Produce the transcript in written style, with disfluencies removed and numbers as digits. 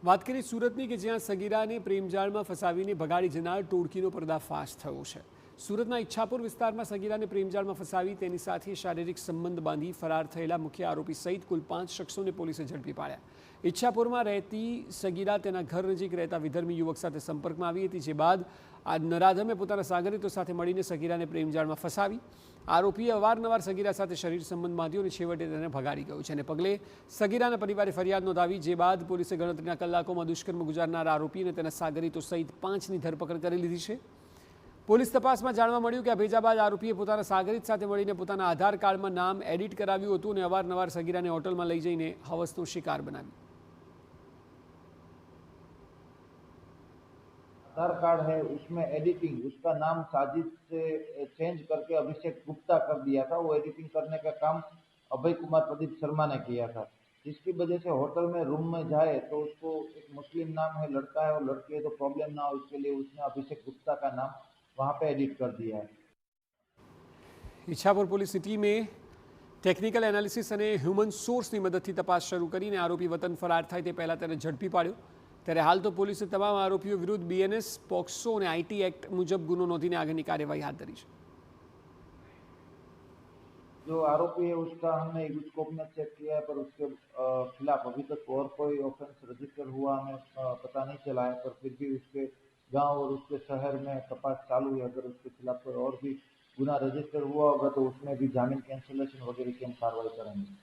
વાત કરીએ સુરતની કે જ્યાં સગીરાને પ્રેમજાળમાં ફસાવીને ભગાડી જનાર ટોળકીનો પર્દાફાશ થયો છે। સુરતના ઈચ્છાપુર વિસ્તારમાં સગીરાને પ્રેમજાળમાં ફસાવી તેની સાથે શારીરિક સંબંધ બાંધી ફરાર થયેલા મુખ્ય આરોપી સહિત કુલ 5 શખ્સોને પોલીસે ઝડપી પાડ્યા। ઈચ્છાપુરમાં રહેતી સગીરા તેના ઘર નજીક રહેતા વિધર્મી યુવક સાથે સંપર્કમાં આવી હતી, જે બાદ આ નરાધમે પોતાના સાગરીતો સાથે મળીને સગીરાને પ્રેમજાળમાં ફસાવી। આરોપીએ અવારનવાર સગીરા સાથે શરીર સંબંધ બાંધ્યો અને છેવટે તેને ભગાડી ગયો છે અને પગલે સગીરાના પરિવારે ફરિયાદ નોંધાવી, જે બાદ પોલીસે ગણતરીના કલાકોમાં દુષ્કર્મ ગુજારનાર આરોપી અને તેના સાગરીતો સહિત 5ની ધરપકડ કરી લીધી છે। પોલીસ તપાસમાં જાણવા મળ્યું કે આ ભેજા બાદ આરોપીએ પોતાના સાગરીત સાથે મળીને પોતાના આધાર કાર્ડમાં નામ એડિટ કરાવ્યું હતું અને અવારનવાર સગીરાને હોટલમાં લઈ જઈને હવસનો શિકાર બનાવ્યો। आधार कार्ड है उसमें एडिटिंग, उसका नाम साजिद से चेंज करके अभिषेक गुप्ता कर दिया था। वो एडिटिंग करने का काम अभय कुमार प्रदीप शर्मा ने किया था, जिसकी वजह से होटल में रूम में जाए तो उसको एक मुस्लिम नाम है, लड़का है और लड़की है तो प्रॉब्लम ना हो, इसके लिए उसने अभिषेक गुप्ता का नाम वहाँ पे एडिट कर दिया है। ઈચ્છાપુર પોલીસની ટીમે ટેકનિકલ એનાલિસિસ અને હ્યુમન સોર્સની મદદથી તપાસ શરૂ કરીને આરોપી વતન ફરાર થાય તે પહેલાં તેને ઝડપી પાડ્યો। ત્યારે હાલ તો પોલીસે તમામ આરોપીઓ વિરુદ્ધ BNS, પોક્સો અને IT એક્ટ મુજબ ગુનો નોંધીને આગળની કાર્યવાહી હાથ ધરી છે। जो आरोपी है उसका हमने एक स्कोप में चेक किया है, पर उसके खिलाफ अभी तक और कोई ऑफेंस रजिस्टर हुआ हमें पता नहीं चला है, पर फिर भी उसके गांव और उसके शहर में तपास चालू है। अगर उसके खिलाफ कोई और भी गुना रजिस्टर हुआ होगा तो उसमें भी जामीन कैंसिलेशन वगैरह की हम कार्रवाई करेंगे।